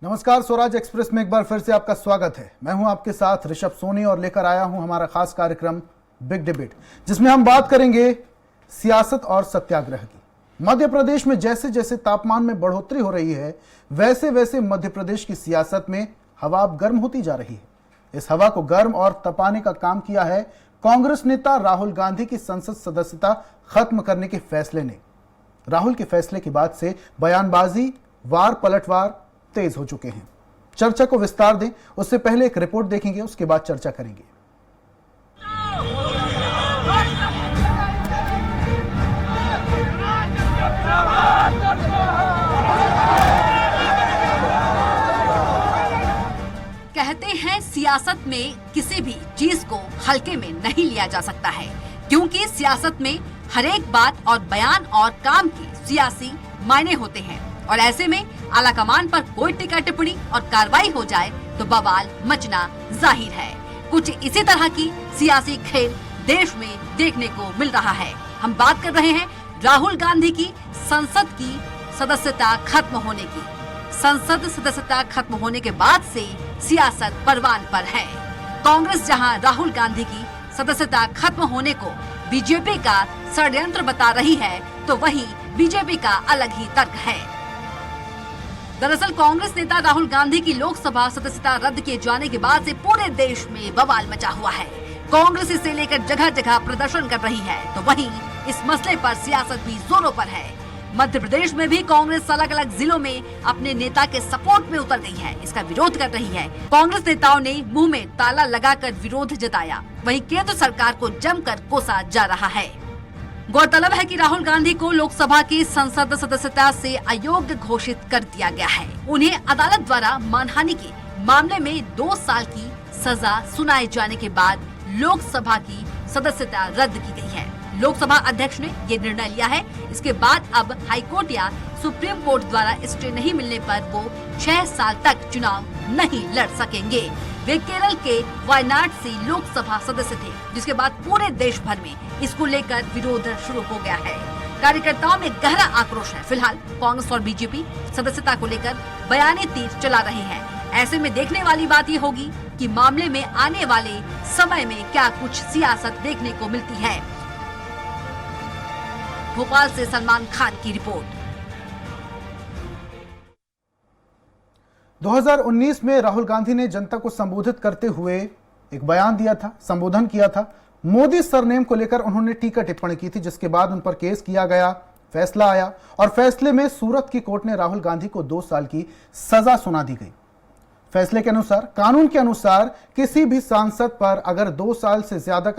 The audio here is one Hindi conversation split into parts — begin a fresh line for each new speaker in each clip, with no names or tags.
नमस्कार, स्वराज एक्सप्रेस में एक बार फिर से आपका स्वागत है। मैं हूं आपके साथ ऋषभ सोनी और लेकर आया हूं हमारा खास कार्यक्रम बिग डिबेट, जिसमें हम बात करेंगे सियासत और सत्याग्रह की। मध्य प्रदेश में जैसे जैसे तापमान में बढ़ोतरी हो रही है, वैसे वैसे मध्य प्रदेश की सियासत में हवा अब गर्म होती जा रही है। इस हवा को गर्म और तपाने का काम किया है कांग्रेस नेता राहुल गांधी की संसद सदस्यता खत्म करने के फैसले ने। राहुल के फैसले के बाद से बयानबाजी, वार पलटवार तेज हो चुके हैं। चर्चा को विस्तार दें उससे पहले एक रिपोर्ट देखेंगे, उसके बाद चर्चा करेंगे।
कहते हैं सियासत में किसी भी चीज को हल्के में नहीं लिया जा सकता है, क्योंकि सियासत में हर एक बात और बयान और काम की सियासी मायने होते हैं। और ऐसे में आला कमान पर कोई टिक्का टिप्पणी और कार्रवाई हो जाए तो बवाल मचना जाहिर है। कुछ इसी तरह की सियासी खेल देश में देखने को मिल रहा है। हम बात कर रहे हैं राहुल गांधी की संसद की सदस्यता खत्म होने की। संसद सदस्यता खत्म होने के बाद से सियासत परवान पर है। कांग्रेस जहां राहुल गांधी की सदस्यता खत्म होने को बीजेपी का षड्यंत्र बता रही है, तो वहीं बीजेपी का अलग ही तर्क है। दरअसल कांग्रेस नेता राहुल गांधी की लोकसभा सदस्यता रद्द किए जाने के बाद से पूरे देश में बवाल मचा हुआ है। कांग्रेस इसे लेकर जगह जगह प्रदर्शन कर रही है, तो वहीं इस मसले पर सियासत भी जोरों पर है। मध्य प्रदेश में भी कांग्रेस अलग अलग जिलों में अपने नेता के सपोर्ट में उतर गई है, इसका विरोध कर रही है। कांग्रेस नेताओं ने मुंह में ताला लगाकर विरोध जताया, वहीं केंद्र सरकार को जमकर कोसा जा रहा है। गौरतलब है कि राहुल गांधी को लोकसभा की संसद सदस्यता से अयोग्य घोषित कर दिया गया है। उन्हें अदालत द्वारा मानहानि के मामले में 2 साल की सजा सुनाए जाने के बाद लोकसभा की सदस्यता रद्द की गई है। लोकसभा अध्यक्ष ने ये निर्णय लिया है। इसके बाद अब हाईकोर्ट या सुप्रीम कोर्ट द्वारा स्टे नहीं मिलने पर वो 6 साल तक चुनाव नहीं लड़ सकेंगे। वे केरल के वायनाड से लोकसभा सदस्य थे, जिसके बाद पूरे देश भर में इसको लेकर विरोध शुरू हो गया है। कार्यकर्ताओं में गहरा आक्रोश है। फिलहाल कांग्रेस और बीजेपी सदस्यता को लेकर बयानी तीर चला रहे हैं। ऐसे में देखने वाली बात ये होगी कि मामले में आने वाले समय में क्या कुछ सियासत देखने को मिलती है। भोपाल से सलमान खान की रिपोर्ट।
2019 में राहुल गांधी ने जनता को संबोधित करते हुए एक बयान दिया था, संबोधन किया था। मोदी सरनेम को लेकर उन्होंने टीका टिप्पणी की थी, जिसके बाद उन पर केस किया गया, फैसला आया और फैसले में सूरत की कोर्ट ने राहुल गांधी को 2 साल की सजा सुना दी गई। फैसले के अनुसार, कानून के अनुसार किसी भी सांसद पर अगर 2 साल से ज्यादा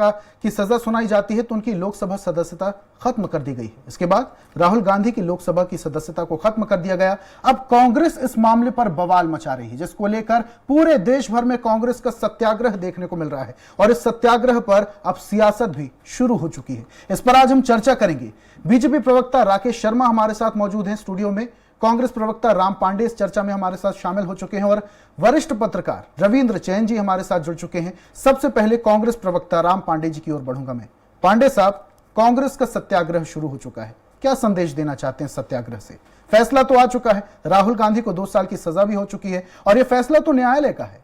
की सजा सुनाई जाती है तो उनकी लोकसभा सदस्यता खत्म कर दी गई है। इसके बाद राहुल गांधी की लोकसभा की सदस्यता को खत्म कर दिया गया। अब कांग्रेस इस मामले पर बवाल मचा रही है, जिसको लेकर पूरे देश भर में कांग्रेस का सत्याग्रह देखने को मिल रहा है और इस सत्याग्रह पर अब सियासत भी शुरू हो चुकी है। इस पर आज हम चर्चा करेंगे। बीजेपी प्रवक्ता राकेश शर्मा हमारे साथ मौजूद हैं स्टूडियो में। कांग्रेस प्रवक्ता राम पांडे इस चर्चा में हमारे साथ शामिल हो चुके हैं और वरिष्ठ पत्रकार रविंद्र चैन जी हमारे साथ जुड़ चुके हैं। सबसे पहले कांग्रेस प्रवक्ता राम पांडे जी की ओर बढ़ूंगा मैं। पांडे साहब, कांग्रेस का सत्याग्रह शुरू हो चुका है, क्या संदेश देना चाहते हैं सत्याग्रह से? फैसला तो आ चुका है, राहुल गांधी को 2 साल की सजा भी हो चुकी है और यह फैसला तो न्यायालय का है।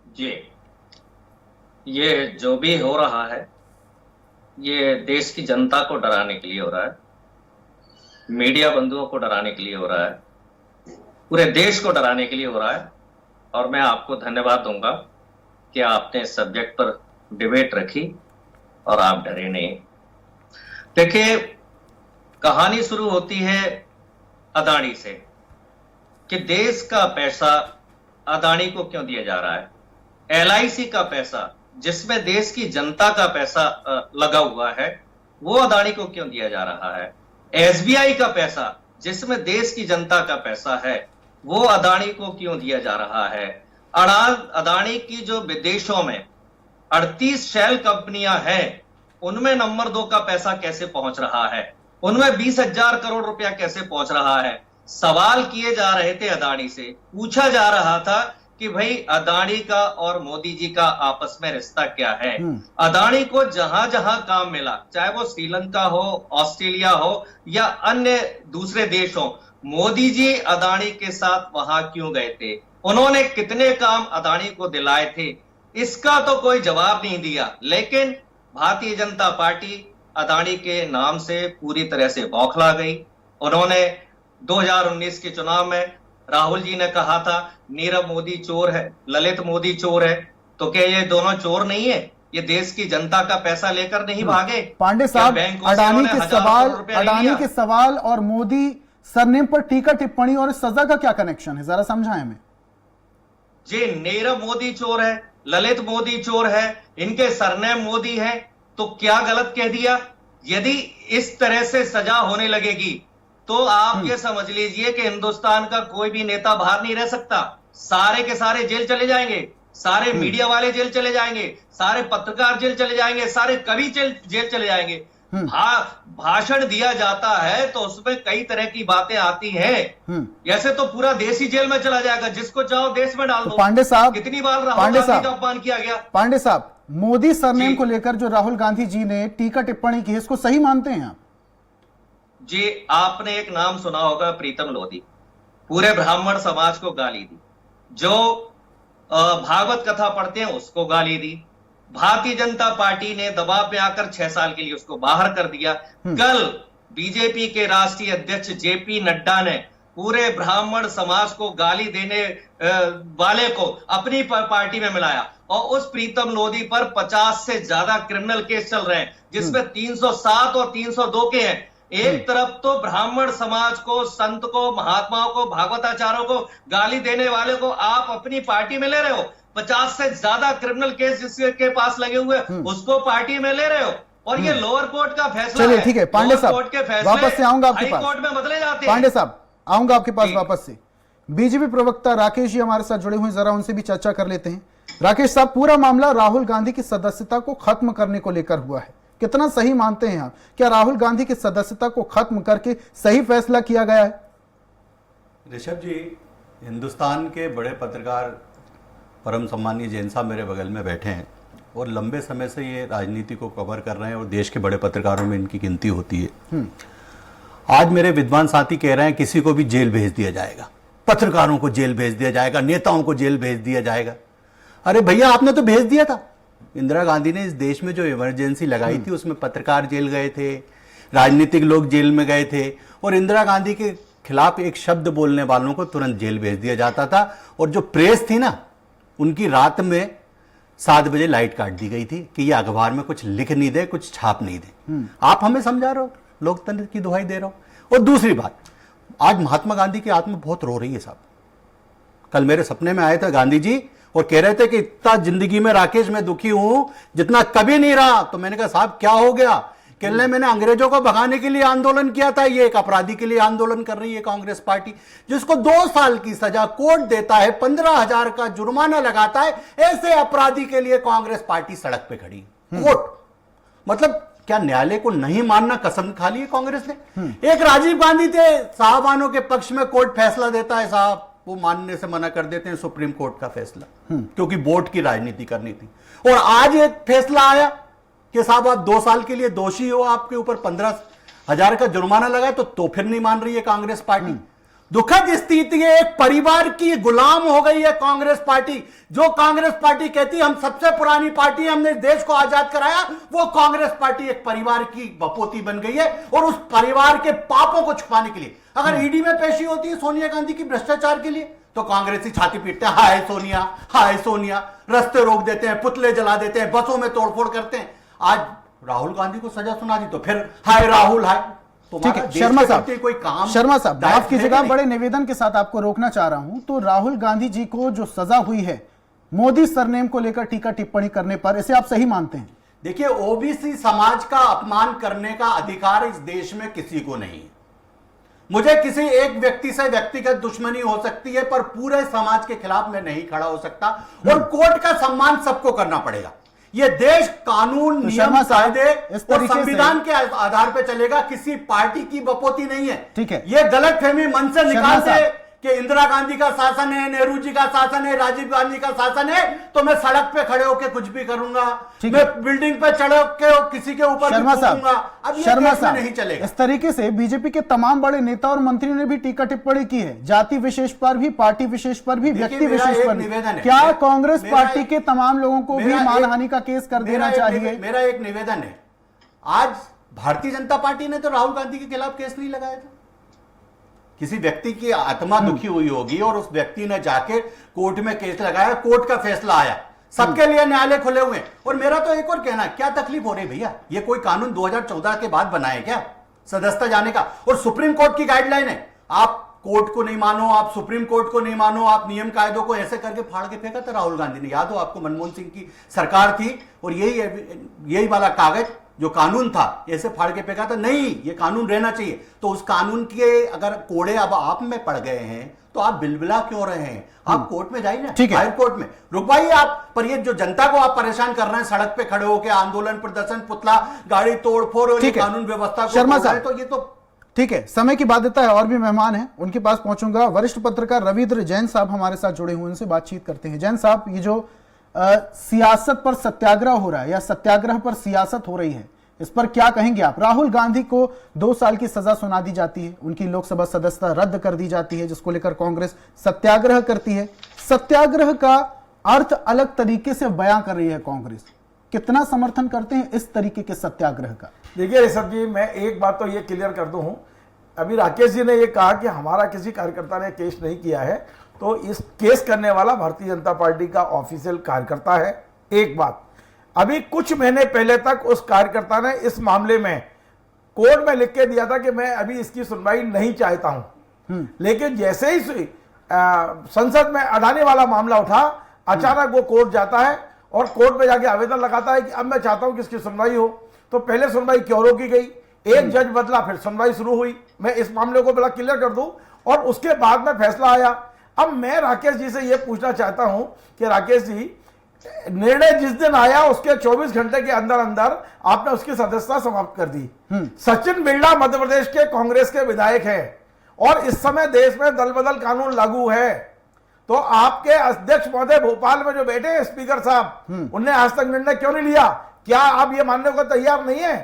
जी, ये जो भी हो रहा है ये देश की जनता को डराने के लिए हो रहा है, मीडिया बंधुओं को डराने के लिए हो रहा है, पूरे देश को डराने के लिए हो रहा है। और मैं आपको धन्यवाद दूंगा कि आपने इस सब्जेक्ट पर डिबेट रखी और आप डरे नहीं। देखिए, कहानी शुरू होती है अदानी से कि देश का पैसा अदानी को क्यों दिया जा रहा है। LIC का पैसा, जिसमें देश की जनता का पैसा लगा हुआ है, वो अदानी को क्यों दिया जा रहा है। SBI का पैसा, जिसमें देश की जनता का पैसा है, वो अदानी को क्यों दिया जा रहा है। अदानी की जो विदेशों में 38 शेल कंपनियां हैं, उनमें नंबर 2 का पैसा कैसे पहुंच रहा है, उनमें 20,000 करोड़ रुपया कैसे पहुंच रहा है। सवाल किए जा रहे थे अदानी से, पूछा जा रहा था कि भाई अदानी का और मोदी जी का आपस में रिश्ता क्या है। अदानी को जहां जहां काम मिला, चाहे वो श्रीलंका हो, ऑस्ट्रेलिया हो या अन्य दूसरे देश हो, मोदी जी अदानी के साथ वहां क्यों गए थे, उन्होंने कितने काम अदानी को दिलाए थे, इसका तो कोई जवाब नहीं दिया। लेकिन भारतीय जनता पार्टी अदानी के नाम से पूरी तरह से बौखला गई। उन्होंने 2019 के चुनाव में राहुल जी ने कहा था नीरव मोदी चोर है, ललित मोदी चोर है। तो क्या ये दोनों चोर नहीं है? ये देश की जनता का पैसा लेकर नहीं भागे?
पांडे साहब, अडानी के सवाल और मोदी सरनेम पर टीका टिप्पणी और सजा का क्या कनेक्शन है, जरा समझाएं हमें।
जी, नीरव मोदी चोर है, ललित मोदी चोर है, इनके सरनेम मोदी है, तो क्या गलत कह दिया? यदि इस तरह से सजा होने लगेगी तो आप ये समझ लीजिए कि हिंदुस्तान का कोई भी नेता बाहर नहीं रह सकता। सारे के सारे जेल चले जाएंगे, सारे मीडिया वाले जेल चले जाएंगे, सारे पत्रकार जेल चले जाएंगे, सारे कवि जेल चले जाएंगे। भाषण दिया जाता है तो उसमें कई तरह की बातें आती हैं, ऐसे तो पूरा देश ही जेल में चला जाएगा, जिसको चाहो देश में डाल दो।
पांडे साहब,
कितनी बार राहुल गांधी का अपमान किया गया।
पांडे साहब, मोदी सरनेम को लेकर जो राहुल गांधी जी ने टीका टिप्पणी की, इसको सही मानते हैं आप?
जी, आपने एक नाम सुना होगा, प्रीतम लोधी, पूरे ब्राह्मण समाज को गाली दी, जो भागवत कथा पढ़ते हैं उसको गाली दी। भारतीय जनता पार्टी ने दबाव में आकर 6 साल के लिए उसको बाहर कर दिया। कल बीजेपी के राष्ट्रीय अध्यक्ष जेपी नड्डा ने पूरे ब्राह्मण समाज को गाली देने वाले को अपनी पार्टी में मिलाया और उस प्रीतम लोधी पर 50 से ज्यादा क्रिमिनल केस चल रहे हैं, जिसमें 307 और 302 के हैं। एक तरफ तो ब्राह्मण समाज को, संत को, महात्माओं को, भागवताचार्यों को गाली देने वाले को आप अपनी पार्टी में ले रहे हो, 50 से ज्यादा क्रिमिनल केस जिसके पास लगे हुए उसको पार्टी में ले रहे हो, और ये लोअर कोर्ट का फैसला
चलिए ठीक है पांडे साहब, वापस से आऊंगा आपके पास।
कोर्ट में बदले जाते हैं।
पांडे साहब, आऊंगा आपके पास वापस से। बीजेपी प्रवक्ता राकेश जी हमारे साथ जुड़े हुए, जरा उनसे भी चर्चा कर लेते हैं। राकेश साहब, पूरा मामला राहुल गांधी की सदस्यता को खत्म करने को लेकर हुआ है, कितना सही मानते हैं आप? क्या राहुल गांधी की सदस्यता को खत्म करके सही फैसला किया गया है?
ऋषभ जी, हिंदुस्तान के बड़े पत्रकार परम सम्मानीय जैन साहब मेरे बगल में बैठे हैं और लंबे समय से ये राजनीति को कवर कर रहे हैं और देश के बड़े पत्रकारों में इनकी गिनती होती है। आज मेरे विद्वान साथी कह रहे हैं किसी को भी जेल भेज दिया जाएगा, पत्रकारों को जेल भेज दिया जाएगा, नेताओं को जेल भेज दिया जाएगा। अरे भैया, आपने तो भेज दिया था। इंदिरा गांधी ने इस देश में जो इमरजेंसी लगाई थी उसमें पत्रकार जेल गए थे, राजनीतिक लोग जेल में गए थे, और इंदिरा गांधी के खिलाफ एक शब्द बोलने वालों को तुरंत जेल भेज दिया जाता था। और जो प्रेस थी ना, उनकी रात में 7 बजे लाइट काट दी गई थी कि ये अखबार में कुछ लिख नहीं दे, कुछ छाप नहीं दे। आप हमें समझा रहे हो, लोकतंत्र की दुहाई दे रहे हो। और दूसरी बात, आज महात्मा गांधी की आत्मा बहुत रो रही है साहब। कल मेरे सपने में आए थे गांधी जी और कह रहे थे कि इतना जिंदगी में राकेश मैं दुखी हूं जितना कभी नहीं रहा। तो मैंने कहा साहब क्या हो गया? कहने मैंने अंग्रेजों को भगाने के लिए आंदोलन किया था, ये एक अपराधी के लिए आंदोलन कर रही है कांग्रेस पार्टी, जिसको 2 साल की सजा कोर्ट देता है, 15,000 का जुर्माना लगाता है, ऐसे अपराधी के लिए कांग्रेस पार्टी सड़क पे खड़ी। कोर्ट मतलब क्या न्यायालय को नहीं मानना कसम खा ली है कांग्रेस ने? एक राजीव गांधी थे, साहबानों के पक्ष में कोर्ट फैसला देता है साहब, वो मानने से मना कर देते हैं सुप्रीम कोर्ट का फैसला, क्योंकि वोट की राजनीति करनी थी। और आज एक फैसला आया कि साहब आप 2 साल के लिए दोषी हो, आपके ऊपर 15,000 का जुर्माना लगा, तो फिर नहीं मान रही है कांग्रेस पार्टी। दुखद स्थिति है, एक परिवार की गुलाम हो गई है कांग्रेस पार्टी। जो कांग्रेस पार्टी कहती है हम सबसे पुरानी पार्टी है, हमने देश को आजाद कराया, वो कांग्रेस पार्टी एक परिवार की बपोती बन गई है। और उस परिवार के पापों को छुपाने के लिए अगर ईडी में पेशी होती है सोनिया गांधी की भ्रष्टाचार के लिए, तो कांग्रेसी छाती पीटते हैं, हाय सोनिया, हाय सोनिया, रास्ते रोक देते हैं, पुतले जला देते हैं, बसों में तोड़फोड़ करते हैं। आज राहुल गांधी को सजा सुना दी तो फिर हाय राहुल हाय।
ठीक है शर्मा साहब,
कोई काम
शर्मा साहब माफ कीजिएगा, बड़े निवेदन के साथ आपको रोकना चाह रहा हूं। तो राहुल गांधी जी को जो सजा हुई है मोदी सरनेम को लेकर टीका टिप्पणी करने पर, इसे आप सही मानते हैं?
देखिए, ओबीसी समाज का अपमान करने का अधिकार इस देश में किसी को नहीं है। मुझे किसी एक व्यक्ति से व्यक्तिगत दुश्मनी हो सकती है, पर पूरे समाज के खिलाफ मैं नहीं खड़ा हो सकता। और कोर्ट का सम्मान सबको करना पड़ेगा। यह देश कानून, नियम, कायदे और संविधान के आधार पर चलेगा, किसी पार्टी की बपोती नहीं है।
ठीक है,
यह गलतफहमी मन से निकाल दे कि इंदिरा गांधी का शासन है, नेहरू जी का शासन है, राजीव गांधी का शासन है, तो मैं सड़क पे खड़े होकर कुछ भी करूंगा, मैं बिल्डिंग पे चढ़ के किसी के ऊपर
शर्मा साहब,
अब ये
शर्मा
देश में
साहब,
नहीं चलेगा।
इस तरीके से बीजेपी के तमाम बड़े नेता और मंत्रियों ने भी टीका टिप्पणी की है, जाति विशेष पर भी, पार्टी विशेष पर भी, व्यक्ति विशेष पर भी। क्या कांग्रेस पार्टी के तमाम लोगों को भी मानहानि का केस कर देना चाहिए?
मेरा एक निवेदन है, आज भारतीय जनता पार्टी ने तो राहुल गांधी के खिलाफ केस नहीं लगाया था। किसी व्यक्ति की आत्मा दुखी हुई होगी और उस व्यक्ति ने जाके कोर्ट में केस लगाया, कोर्ट का फैसला आया, सबके लिए न्यायालय खुले हुए हैं। और मेरा तो एक और कहना, क्या तकलीफ हो रही भैया, ये कोई कानून 2014 के बाद बना है क्या सदस्यता जाने का? और सुप्रीम कोर्ट की गाइडलाइन है, आप कोर्ट को नहीं मानो, आप सुप्रीम कोर्ट को नहीं मानो, आप नियम कायदों को ऐसे करके फाड़ के फेंका था राहुल गांधी ने। याद हो आपको, मनमोहन सिंह की सरकार थी और यही वाला कागज जो कानून था ऐसे फाड़ के फेंका था। नहीं, ये कानून रहना चाहिए। तो उस कानून के अगर कोड़े अब आप में पड़ गए हैं तो आप बिलबिला क्यों रहे हैं? आप कोर्ट में जाइए ना, हाई कोर्ट में रुकवाइए आप। पर ये जो जनता को आप परेशान कर रहे हैं, सड़क पे खड़े होकर आंदोलन, प्रदर्शन, पुतला गाड़ी तोड़फोड़ और कानून व्यवस्था को,
शर्मा साहब,
तो ये तो
ठीक है, समय की बाध्यता है, और भी मेहमान हैं, उनके पास पहुंचूंगा। वरिष्ठ पत्रकार रविंद्र जैन साहब हमारे साथ जुड़े हुए, उनसे बातचीत करते हैं। जैन साहब, ये जो सियासत पर सत्याग्रह हो रहा है या सत्याग्रह पर सियासत हो रही है, इस पर क्या कहेंगे आप? राहुल गांधी को 2 साल की सजा सुना दी जाती है, उनकी लोकसभा सदस्यता रद्द कर दी जाती है, जिसको लेकर कांग्रेस सत्याग्रह करती है। सत्याग्रह का अर्थ अलग तरीके से बयां कर रही है कांग्रेस, कितना समर्थन करते हैं इस तरीके के सत्याग्रह का?
देखिए ऋषभ जी, मैं एक बात तो ये क्लियर कर दूं, अभी राकेश जी ने ये कहा कि हमारा किसी कार्यकर्ता ने केस नहीं किया है, तो इस केस करने वाला भारतीय जनता पार्टी का ऑफिशियल कार्यकर्ता है। एक बात, अभी कुछ महीने पहले तक उस कार्यकर्ता ने इस मामले में कोर्ट में लिख के दिया था कि मैं अभी इसकी सुनवाई नहीं चाहता हूं, लेकिन जैसे ही संसद में अडानी वाला मामला उठा, अचानक वो कोर्ट जाता है और कोर्ट में जाके आवेदन लगाता है कि अब मैं चाहता हूं कि इसकी सुनवाई हो। तो पहले सुनवाई क्यों रोकी गई, एक जज बदला, फिर सुनवाई शुरू हुई। मैं इस मामले को बड़ा क्लियर कर दूं, और उसके बाद में फैसला आया। अब मैं राकेश जी से यह पूछना चाहता हूं कि राकेश जी, निर्णय जिस दिन आया उसके 24 घंटे के अंदर अंदर आपने उसकी सदस्यता समाप्त कर दी। सचिन बिरला मध्य प्रदेश के कांग्रेस के विधायक हैं और इस समय देश में दल बदल कानून लागू है। तो आपके अध्यक्ष महोदय भोपाल में जो बैठे हैं स्पीकर साहब, उनने आज तक निर्णय क्यों नहीं लिया? क्या आप ये मानने को तैयार नहीं है?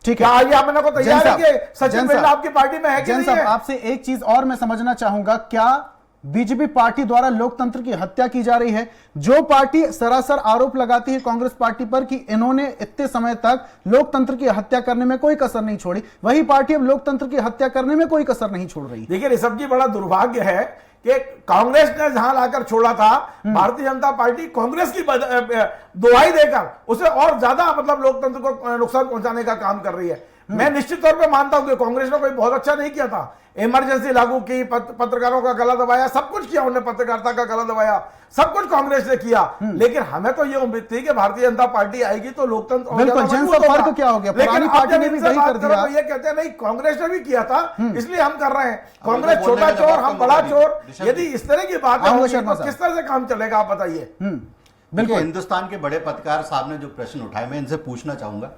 ठीक है,
क्या आप मानने को तैयार है कि सचिन बिरला आपकी पार्टी में है कि नहीं है?
आपसे एक चीज और मैं समझना चाहूंगा, क्या बीजेपी पार्टी द्वारा लोकतंत्र की हत्या की जा रही है? जो पार्टी सरासर आरोप लगाती है कांग्रेस पार्टी पर कि इन्होंने इतने समय तक लोकतंत्र की हत्या करने में कोई कसर नहीं छोड़ी, वही पार्टी अब लोकतंत्र की हत्या करने में कोई कसर नहीं छोड़ रही।
देखिए ऋषभ जी, बड़ा दुर्भाग्य है कि कांग्रेस ने जहां लाकर छोड़ा था, भारतीय जनता पार्टी कांग्रेस की दुहाई देकर उसे और ज्यादा मतलब लोकतंत्र को नुकसान पहुंचाने का काम कर रही है। मैं निश्चित तौर पे मानता हूं कि कांग्रेस ने कोई बहुत अच्छा नहीं किया था, इमरजेंसी लागू की, पत्रकारों का गला दबाया, सब कुछ किया उन्होंने, पत्रकारिता का गला दबाया, सब कुछ कांग्रेस ने किया। लेकिन हमें तो ये उम्मीद थी कि भारतीय जनता पार्टी आएगी तो लोकतंत्र,
बिल्कुल, फर्क क्या हो गया? पुरानी पार्टी ने भी वही कर दिया।
ये कहते हैं नहीं कांग्रेस ने भी किया था इसलिए हम कर रहे हैं। कांग्रेस छोटा चोर, हम बड़ा चोर। यदि इस तरह की बात है तो किस तरह से काम चलेगा, आप बताइए।
बिल्कुल, हिंदुस्तान के बड़े पत्रकार साहब ने जो प्रश्न उठाए, मैं इनसे पूछना चाहूंगा,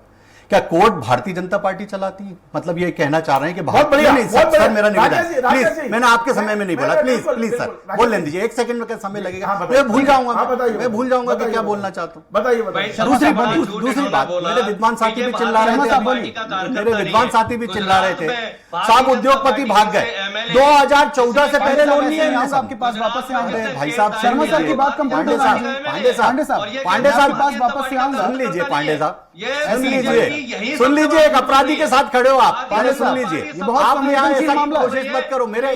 क्या कोर्ट भारतीय जनता पार्टी चलाती है? मतलब ये कहना चाह रहे हैं कि
बहुत बढ़िया,
नहीं, सर मेरा निवेदन,
प्लीज,
मैंने आपके समय में नहीं बोला, प्लीज सर बोल लेने दीजिए, 1 सेकंड में क्या समय लगेगा? मैं भूल जाऊंगा कि क्या बोलना चाहता हूँ।
बताइए।
दूसरी बात, मेरे विद्वान साथी भी चिल्ला रहे थे, साहब उद्योगपति भाग गए, 2014 से पहले लोन नहीं है
आपके पास वापस से आऊंगा।
भाई साहब,
शर्मा साहब की बात कंप्लीट
पांडे साहब
पास वापस से आऊंगा।
सुन लीजिए पांडे साहब, सुन लीजिए, एक अपराधी के साथ खड़े हो आप, पहले सुन लीजिए। आप यहाँ ऐसा कोशिश मत करो, मेरे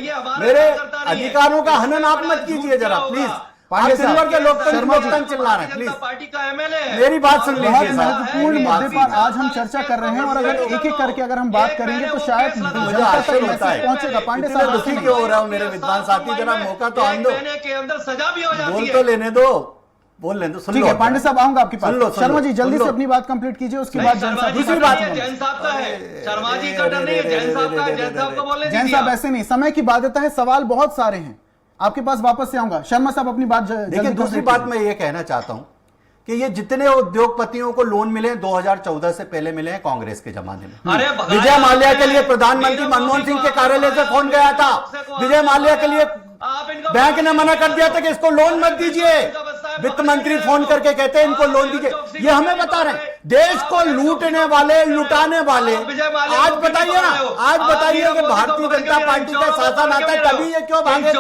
अधिकारों का हनन आप मत कीजिए जरा प्लीज। पांडे साहब के लोकतंत्र चिल्ला रहे हैं, प्लीज
पार्टी का एमएलए
मेरी बात सुन लीजिए।
महत्वपूर्ण मुद्दे पर आज हम चर्चा कर रहे हैं और अगर एक एक करके अगर हम बात करेंगे तो शायद
मुझे आश्चर्य होता है,
पहुंचेगा। पांडे साहब
दुखी क्यों हो रहा हूँ मेरे विद्वान साथी, जरा मौका तो आने दो,
के अंदर सजा भी हो जाती है,
बोल तो लेने दो, बोल लेने दो।
ठीक है पांडे साहब, आऊंगा आपके पास। शर्मा जी जल्दी से अपनी बात कंप्लीट कीजिए, उसके बाद
दूसरी बात जैन साहब का है, शर्मा जी का डर नहीं है, जैन साहब का, जैन साहब को बोलने दीजिए।
जैन साहब ऐसे नहीं, समय की बाध्यता है, सवाल बहुत सारे हैं, आपके पास वापस से आऊंगा। शर्मा साहब अपनी बात
देखिए, दूसरी बात मैं ये कहना चाहता हूं कि ये जितने उद्योगपतियों को लोन मिले 2014 से पहले मिले हैं कांग्रेस के जमाने में।
अरे
विजय माल्या के लिए प्रधानमंत्री मनमोहन सिंह के कार्यालय से फोन गया था, विजय माल्या के लिए बैंक ने मना कर दिया था कि इसको लोन मत दीजिए। वित्त मंत्री फोन करके कहते हैं इनको लोन दीजिए। ये हमें बता रहे हैं देश को लूटने वाले, लुटाने वाले। आज बताइए ना, आज बताइए कि भारतीय जनता पार्टी का शासन आता है तभी ये क्यों भागे थे?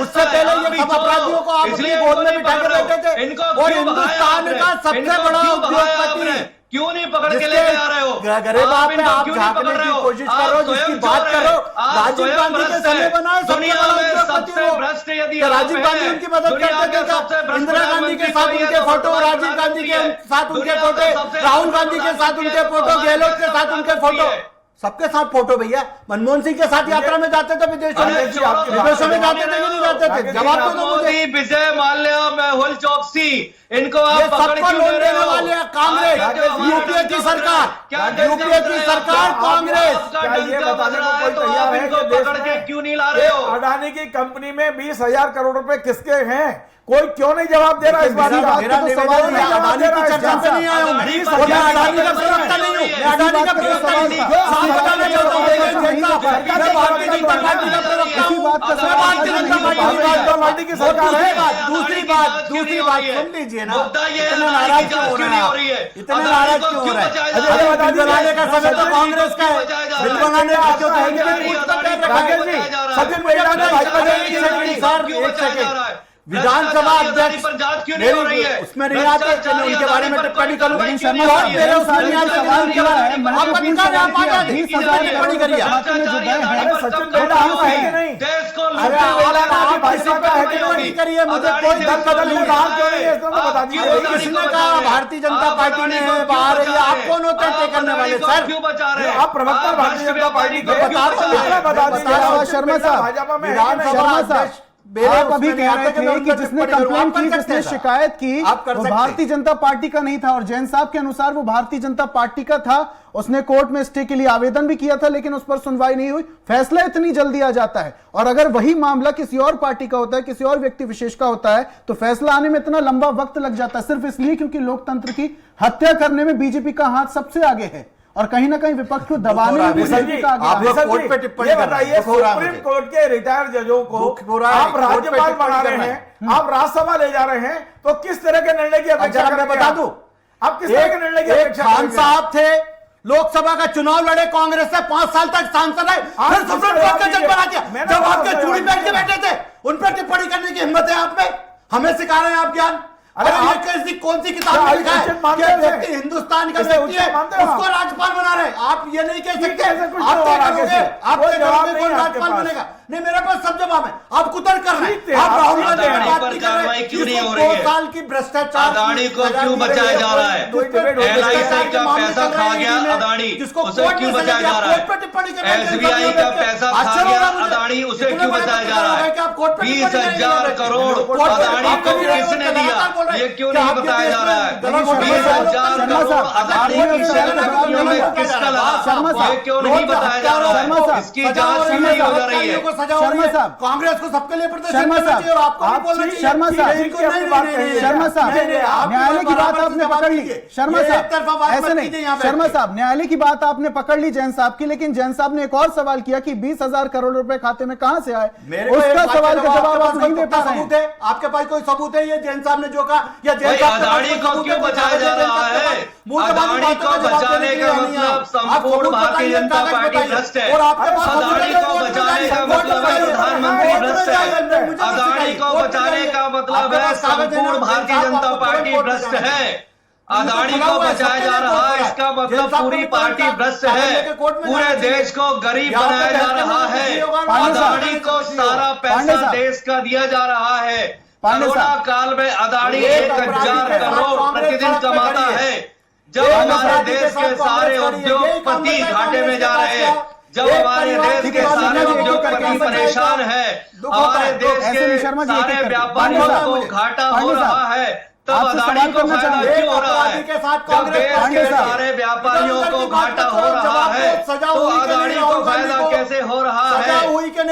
उससे पहले ये सब अपराधियों को आप अपनी गोद में बिठा के बैठे थे। और हिंदुस्तान का सबसे बड़ा उद्योगपति
क्यों नहीं पकड़ के लेके आ रहे हो?
गरीब आप पे आप झांकने की कोशिश करो, जिसकी बात करो। राजीव गांधी के समय बनाए सबसे बड़ा उद्योगपति हो। राजीव गांधी उनकी मदद करते थे। इंदिरा गांधी के साथ उनके फोटो, राजीव गांधी के साथ उनके फोटो, राहुल गांधी के साथ उनके फोटो, गहलोत के साथ उनके फोटो, सबके साथ फोटो। भैया मनमोहन सिंह के साथ यात्रा में जाते थे विदेशों में, विदेशों में जाते थे कि नहीं जाते थे? जवाब तो दो मुझे।
विजय माल्या, मेहुल चौकसी, इनको आप
सबको लोन देने वाले कांग्रेस, यूपीए की सरकार, यूपीए की सरकार कांग्रेस।
क्या ये बताने को कोई तैयार है कि देश
पकड़ के
में
क्यों नहीं ला रहे हो?
अडानी की कंपनी में 20,000 करोड़ रुपए किसके हैं? कोई क्यों नहीं जवाब दे रहा इस बात का?
मेरा सवाल है, अडानी की चर्चा पे नहीं आया हूं। मैं अडानी का प्रवक्ता नहीं हूं, मैं अडानी का प्रवक्ता नहीं हूं। साफ बताना चाहता हूं मैं भारतीय जनता पार्टी का प्रवक्ता हूं। भारतीय जनता पार्टी की सरकार है। दूसरी बात सुन लीजिए ना, इतना नाराज क्यों हो रहे हैं? इतने नाराज क्यों हो रहे हैं? बिल बनाने का समय तो कांग्रेस का है। बिल बनाने का क्यों कहेंगे? राकेश जी, सचिन बेड़ा ने भाजपा एक सेकंड विधानसभा अध्यक्ष उसमें नहीं आते, मैं उनके बारे में टिप्पणी करूं। मेरे उसमें सवाल किया है, आप अधिकार आप आ जाते, टिप्पणी करिए।
सचिन बेड़ा आपका है कि नहीं?
अरे आप भाजपा का है कि नहीं करिए, मुझे कोई दल बदल नहीं कहा क्यों नहीं है इसको तो बता दीजिए। किसने कहा भारतीय जनता पार्टी ने है बाहर है? आप कौन होते हैं तय करने वाले? सर
क्यों बचा रहे हैं?
आप प्रवक्ता भारतीय जनता पार्टी के बता दीजिए।
शर्मा साहब,
भाजपा में
शर्मा साहब, आप अभी कह रहे थे कि जिसने कंप्लेंट की, जिसने शिकायत की वो भारतीय जनता पार्टी का नहीं था, और जैन साहब के अनुसार वो भारतीय जनता पार्टी का था। उसने कोर्ट में स्टे के लिए आवेदन भी किया था, लेकिन उस पर सुनवाई नहीं हुई। फैसला इतनी जल्दी आ जाता है, और अगर वही मामला किसी और पार्टी का होता है, किसी और व्यक्ति विशेष का होता है, तो फैसला आने में इतना लंबा वक्त लग जाता है, सिर्फ इसलिए क्योंकि लोकतंत्र की हत्या करने में बीजेपी का हाथ सबसे आगे है, और कहीं ना कहीं विपक्ष को दबाने में बीजेपी का आगे है।
कोर्ट पे टिप्पणी
बताइए, सुप्रीम कोर्ट के रिटायर्ड जजों को आप राज्यपाल बना रहे हैं, आप राज्यसभा ले जा रहे हैं, तो किस तरह के निर्णय की अपेक्षा
मैं बता दूं,
आप किस तरह के निर्णय की अपेक्षा?
खान साहब थे, लोकसभा का चुनाव लड़े कांग्रेस से, 5 साल तक सांसद रहे, फिर सुप्रीम कोर्ट का जज बना दिया। जब आपके चूड़ी पहन के बैठे थे, उन पर टिप्पणी करने की हिम्मत है आप में? हमें सिखा रहे हैं आप ज्ञान? अरे ये कैसी कौन सी किताब में लिखा है कि व्यक्ति हिंदुस्तान का व्यक्ति है उसको राज्यपाल बना रहे? आप ये नहीं कह सकते। आप तय करोगे, आप तय करोगे कौन राज्यपाल बनेगा? नहीं, मेरे पास सब जवाब है। आप कुतर कर रहे हैं, आप राहुल गांधी की बात नहीं कर रहे।
क्यों नहीं हो रही है?
2 साल की भ्रष्टाचार,
अदानी को क्यों बचाया जा रहा है? LIC का पैसा खा गया अदानी, उसे क्यों बचाया जा रहा है? SBI का पैसा खा गया अदानी, उसे क्यों बचाया जा रहा है? 20,000 करोड़ अदानी को किसने दिया? ये क्यों नहीं बताया जा रहा है? 20,000 करोड़ अदानी की शरण में किसका लगा? ये क्यों नहीं बताया जा रहा है? इसकी जांच क्यों नहीं हो रही है?
शर्मा साहब,
कांग्रेस को सबके लिए प्रदर्शन
शर्मा
करना चाहिए और आपको
साहब,
नहीं बोलना चाहिए।
शर्मा साहब, शर्मा साहब, न्यायालय की बात आपने पकड़ ली। शर्मा साहब, ऐसे नहीं, शर्मा साहब, न्यायालय की बात आपने पकड़ ली जैन साहब की, लेकिन जैन साहब ने एक और सवाल किया कि 20,000 करोड़ रुपए खाते में कहां से आए? उसका सवाल का जवाब आप नहीं दे पा रहे हैं।
आपके पास कोई सबूत है? ये जैन साहब ने जो कहा, या जैन साहब
अदानी को क्यों बचाया जा रहा है? अदानी को बचाने का मतलब संपूर्ण भारतीय जनता पार्टी भ्रष्ट है। अदानी को बचाने का मतलब प्रधानमंत्री भ्रष्ट है। अदानी को बचाने का मतलब है संपूर्ण भारतीय जनता पार्टी भ्रष्ट है। अदानी को बचाया जा रहा है, इसका मतलब पूरी पार्टी भ्रष्ट है। पूरे देश को गरीब बनाया जा रहा है। अदानी को सारा पैसा देश का दिया जा रहा है। कोरोना काल में अदानी 1,000 करोड़ प्रतिदिन कमाता है। जब हमारे देश के सारे उद्योगपति घाटे में जा रहे हैं, जब हमारे देश के सारे उद्योगपति परेशान है, हमारे देश के सारे व्यापारियों को घाटा हो रहा है, तब अदानी को फायदा क्यों हो रहा है? जब देश के सारे व्यापारियों को घाटा हो रहा है, तो अदानी को फायदा कैसे हो रहा है?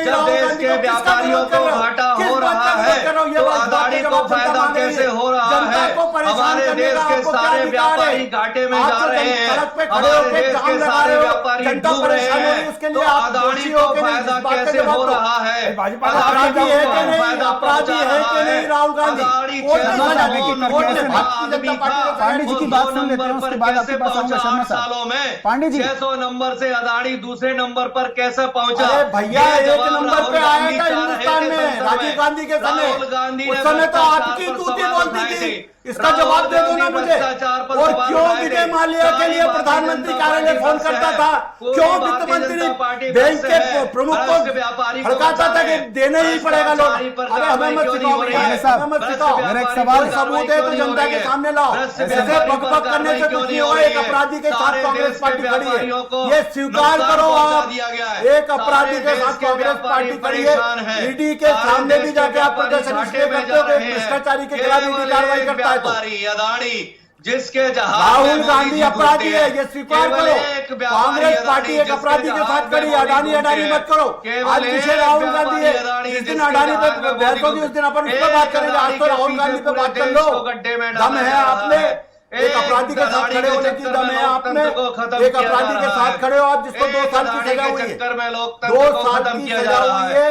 जब देश के व्यापारियों को घाटा हो रहा है,
कर रहा हूं, ये
तो
बात
अदानी
जब
को
आप जनता
फायदा
मांग रही है,
कैसे हो रहा
जनता
है?
को परेशान
हमारे
करने
देश
का
के
आपको क्या
सारे
अधिकार है?
व्यापारी घाटे में
आप
जा
तो
रहे हैं,
सड़क पे खड़े
हमारे
होकर
देश
जाम
के
लगा
सारे
रहे हो,
व्यापारी
जनता
डूब रहे
परेशान हो रही है,
हैं,
उसके
तो
लिए आप
अदानी
दोषी
को
हो के नहीं,
फायदा
इस बात का
कैसे
जवाब
हो
दो।
रहा है?
भाजपा
अदानी
अपराधी
को
है कि नहीं?
फायदा
अपराधी
पहुंचा
है कि
रहा
नहीं
है।
राहुल गांधी?
अदानी
कोर्ट में
छह
सजा
सौ
देगी,
नोट
कोर्ट में
में
भारतीय
आदमी
जनता पार्टी
था,
ने
पांडे जी
वो
की
दो
बात सुन लेते हैं,
नंबर
उसके
पर
बाद आपके
कैसे
पास आऊंगा
पहुंचा
शर्मा
8
साहब।
सालों में?
पांडे जी
600 नंबर से अदानी दूसरे नंबर पर कैसे पहुंचा?
अरे भैया
ये
एक
जवाब
नंबर
राहुल
पे आया
गांधी
था
चाह रहे
हिंदुस्तान
थे
में
संसद
राजीव गांधी के समय,
राहुल गांधी
उस
ने
समय तो
भ्रष्टाचार
आपकी
पर
तूती
सवाल
बोलती
उठाए
थी,
थे।
इसका
राहुल
जवाब दे दो ना
गांधी
मुझे।
भ्रष्टाचार पर
और
सवाल
क्यों
उठाए
विजय
थे।
माल्या के
सारी
लिए
भारतीय
प्रधानमंत्री
जनता
कार्यालय
पार्टी
फोन
बस
करता
है।
था?
पूरी
क्यों
भारतीय
वित्त मंत्री
जनता पार्टी
बैंक
बस
के
है।
प्रमुख
भ्रष्ट
को
व्यापारी को
हड़काता था कि
बचाए।
देने ही पड़ेगा लोन?
भ्रष्टाचारी पर
अरे हमें मत
कार्रवाई क्यों नहीं
सिखाओ
हो रही
भैया,
है?
हमें मत
भ्रष्ट
सिखाओ।
मेरा एक
व्यापारी
सवाल
पर
सबूत है तो
कार्रवाई क्यों
जनता
नहीं
के
हो रही है?
सामने लाओ।
भ्रष्ट
ऐसे
व्यापारी
बक
पर
बक करने
कार्रवाई
से
क्यों
कुछ
नहीं
नहीं
हो
होगा।
रही
एक
है?
अपराधी के साथ
सारे
कांग्रेस
देश के
पार्टी खड़ी
व्यापारियों
है,
को
ये स्वीकार
नुकसान
करो
पहुंचा
आप।
दिया गया है।
एक अपराधी
सारे
के
देश
साथ
के
कांग्रेस
व्यापारी
पार्टी खड़ी
परेशान
है,
हैं।
ईडी के
सारे
सामने
देश
भी
के
जाके आप
व्यापारी
प्रदर्शन
घाटे
इसलिए
में
करते
जा
हो कि
रहे हैं।
भ्रष्टाचारी के खिलाफ ईडी
केवल
कार्रवाई
एक
करता है तो।
व्यापारी अदानी जिसके जहाज
राहुल
में मोदी
गांधी
जी
अपराधी
घूमते
है,
हैं।
ये स्वीकार
केवल
करो।
एक व्यापारी
कांग्रेस पार्टी
अदानी
एक
जिसके
अपराधी के
जहाज
साथ
में
खड़ी है,
मोदी
अडानी
घूमते
अडानी
हैं।
मत करो।
केवल
आज
एक
पीछे राहुल गांधी है,
व्यापारी
जिस दिन
जिसके
अडानी
जहाज
पे
में
बहस
मोदी
होगी उस दिन अपन इस पर
एक
बात करेंगे। आज तो
अदानी के
राहुल गांधी
पीछे
पे बात
पूरे
कर
देश
लो।
को गड्ढे में डाला
दम है
जा रहा
आप में,
है।
एक अपराधी के साथ खड़े होने की दम है आप में। एक अपराधी के साथ खड़े हो आप, जिसको 2 साल की सजा हुई है, 2 साल की सजा हुई है,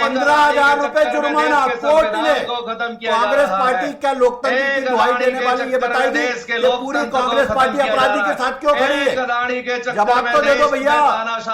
15,000 रुपए जुर्माना कोर्ट ने। कांग्रेस पार्टी क्या लोकतंत्र की दुहाई देने वाली ये बताएगी कि पूरी कांग्रेस पार्टी अपराधी के साथ क्यों खड़ी है? जवाब तो दे दो भैया,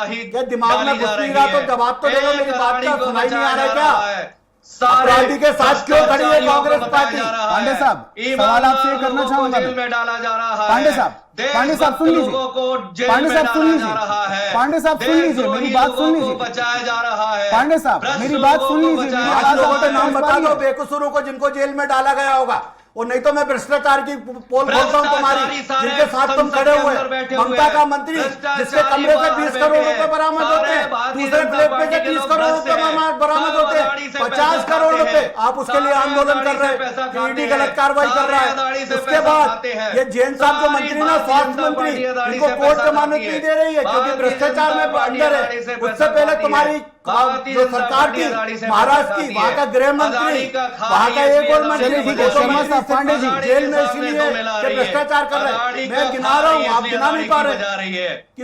क्या दिमाग में घुस नहीं रहा? तो जवाब तो दे दो, मेरी बात का सुनाई नहीं आ रहा है क्या? अपराधी के साथ क्यों खड़ी है कांग्रेस पार्टी?
पांडे साहब, सवाल आपसे ये करना चाहूंगा मैं।
में डाला जा रहा है।
पांडे साहब सुन लीजिए। पांडे साहब सुन लीजिए। पांडे साहब सुन लीजिए, मेरी बात सुन लीजिए।
बचाया जा रहा है।
पांडे साहब मेरी बात सुन लीजिए। मेरी
आज
बात
लोगों के
आप
नाम
समझ
बता
पा
दो
रही हैं?
बेकसूरों को जिनको जेल में डाला गया होगा, और नहीं तो मैं भ्रष्टाचार की पोल खोलता हूं तुम्हारी, जिनके साथ तुम खड़े हुए। ममता का मंत्री जिसके कमरे से 20 करोड़ रुपए बरामद होते हैं, दूसरे फ्लैट पे से 30 करोड़ रुपए बरामद होते हैं, 50 करोड़ रुपए। आप उसके लिए आंदोलन कर रहे हैं, ईडी गलत कार्रवाई कर रहा है। उसके बाद ये जैन साहब जो मंत्री ना, स्वास्थ्य मंत्री, इनको कोर्ट जमानत नहीं दे रही है क्योंकि भ्रष्टाचार में अंदर है। उससे पहले तुम्हारी जो सरकार थी महाराष्ट्र की, वहां का गृह मंत्री, वहां का एक और मंत्री,
चलिए ठीक है, शर्मा साहब, पांडे जी
जेल में इसलिए कि भ्रष्टाचार कर रहे हैं। मैं गिना रहा हूँ, आप गिना नहीं पा रहे।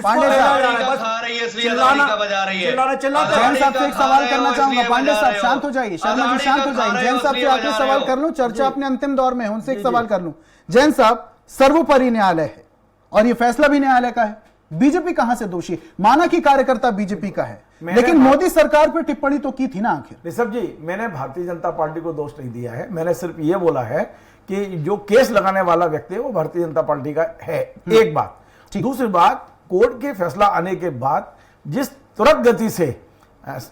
पांडे साहब,
चिल्लाते
जैन साहब से एक सवाल करना चाहूंगा। पांडे साहब शांत हो जाइए, शर्मा जी शांत हो जाइए। जैन साहब से आखिरी सवाल कर लूं, चर्चा अपने अंतिम दौर में है, उनसे एक सवाल कर लूं। जैन साहब, सर्वोपरि न्यायालय है और ये फैसला भी न्यायालय का है, बीजेपी कहां से दोषी? माना कि कार्यकर्ता बीजेपी का है, लेकिन मोदी सरकार पर टिप्पणी तो की थी ना आखिर।
ऋषभ जी, मैंने भारतीय जनता पार्टी को दोष नहीं दिया है, मैंने सिर्फ ये बोला है कि जो केस लगाने वाला व्यक्ति है वो भारतीय जनता पार्टी का है। एक बात। दूसरी बात, कोर्ट के फैसला आने के बाद जिस तुरंत गति से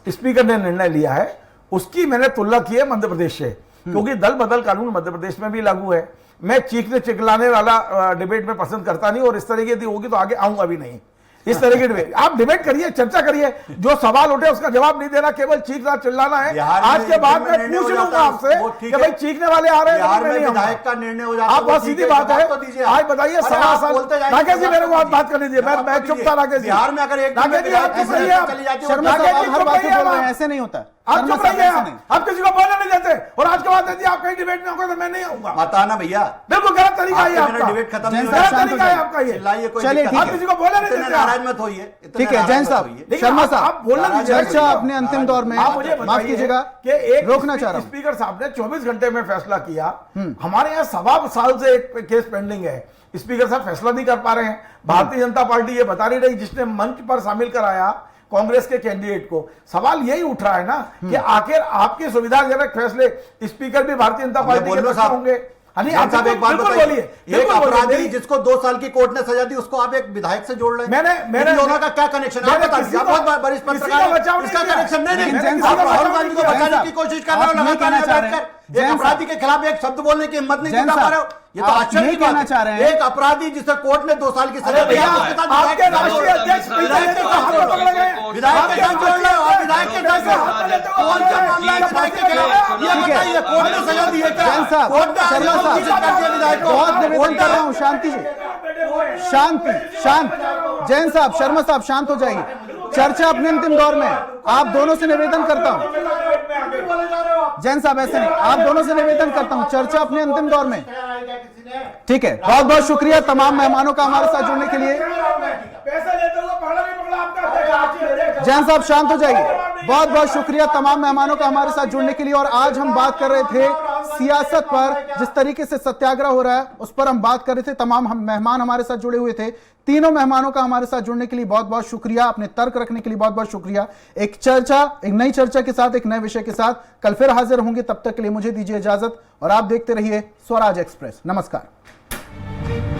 स्पीकर ने निर्णय लिया है, उसकी मैंने तुलना की है मध्य प्रदेश से, क्योंकि दल बदल कानून मध्य प्रदेश में भी लागू है। मैं चीखने चिल्लाने वाला डिबेट में पसंद करता नहीं, और इस तरीके की होगी तो आगे आऊंगा भी नहीं। इस तरह की डिबेट आप डिबेट करिए, चर्चा करिए, जो सवाल उठे उसका जवाब नहीं देना, केवल चीखना चिल्लाना है। आज के बाद मैं पूछ लूंगा आपसे कि भाई चीखने वाले आ रहे हैं,
विधायक का निर्णय हो जाता
आप बहुत सीधी बात है। आज बताइए, सवा साल राकेश जी मेरे को बात करने दीजिए, मैं चुप था। राकेश जी,
बिहार में अगर एक
राकेश जी आप चुप रहिए,
शर्मा साहब हर बात पे बोल रहे हैं, ऐसे नहीं होता।
आप चुप रहिए, आप किसी को बोलने नहीं देते, और आज के बाद यदि आप कहीं डिबेट में होगा तो मैं नहीं आऊंगा।
बताना भैया,
बिल्कुल गलत तरीका है आपका,
डिबेट खत्म
जैन
नहीं
साहब,
होगा।
गलत तरीका है आपका ये।
चिल्लाइए, कोई
चलिए,
दिक्कत
ठीक
आप
नहीं।
किसी को बोलने नहीं
इतने
देते।
नाराज मत होइए, इतने
ठीक है
नाराज
जैन
मत
साहब,
होइए।
शर्मा
आप
साहब
बोलना दीजिए।
चर्चा अपने अंतिम दौर में,
आप मुझे
माफ कीजिएगा
कि एक
रोकना चाह रहा हूं।
स्पीकर साहब ने 24 घंटे में फैसला किया। हमारे यहाँ 1.25 साल से एक केस पेंडिंग है, स्पीकर साहब फैसला नहीं कर पा रहे हैं। भारतीय जनता पार्टी ये बता नहीं रही, जिसने मंच पर शामिल कराया कांग्रेस के कैंडिडेट को। सवाल यही उठ रहा है ना कि आखिर आपकी सुविधाजनक फैसले स्पीकर भी भारतीय जनता पार्टी के पक्ष होंगे।
आप एक बात बताइए, एक अपराधी जिसको 2 साल की कोर्ट ने सजा दी, उसको आप एक विधायक से जोड़ रहे हैं। मैंने दोनों का क्या कनेक्शन है? आप बता दीजिए, आप बहुत वरिष्ठ पत्रकार हैं, इसका कनेक्शन नहीं। आप राहुल गांधी को बचाने की कोशिश कर रहे हो लगातार, एक अपराधी के खिलाफ एक शब्द बोलने की हिम्मत नहीं जुटा पा रहे हो। ये तो आश्चर्य की बात है। एक अपराधी जिसे कोर्ट ने 2 साल की सजा दी,
आपके राष्ट्रीय अध्यक्ष विधायक के साथ पकड़ गए,
विधायक के साथ जोड़ रहे हो, विधायक के साथ कौन सा मामला है विधायक के खिलाफ? ये बताइए, कोर्ट ने सजा दी है क्या?
जैन साहब,
कोर्ट ने
शर्मा साहब,
विधायक को
बहुत निवेदन कर रहा हूं, शांति जी, शांति, शांत। जैन साहब, शर्मा साहब शांत हो जाइए। चर्चा अपने अंतिम दौर में है। आप दोनों से निवेदन करता हूं, जैन साहब ऐसे नहीं, आप दोनों से निवेदन करता हूं, चर्चा अपने अंतिम दौर में। ठीक है, बहुत बहुत शुक्रिया तमाम मेहमानों का हमारे साथ जुड़ने के लिए।
पैसा लेते हुए पकड़ा नहीं पकड़ा आपका?
जैन साहब शांत हो जाइए। बहुत बहुत शुक्रिया तमाम मेहमानों का हमारे साथ जुड़ने के लिए। और आज हम बात कर रहे थे सियासत पर, जिस तरीके से सत्याग्रह हो रहा है उस पर हम बात कर रहे थे। तमाम हम मेहमान हमारे साथ जुड़े हुए थे। तीनों मेहमानों का हमारे साथ जुड़ने के लिए बहुत बहुत शुक्रिया, अपने तर्क रखने के लिए बहुत बहुत शुक्रिया। एक नई चर्चा के साथ, एक नए विषय के साथ कल फिर हाजिर होंगे। तब तक के लिए मुझे दीजिए इजाजत और आप देखते रहिए स्वराज एक्सप्रेस। नमस्कार।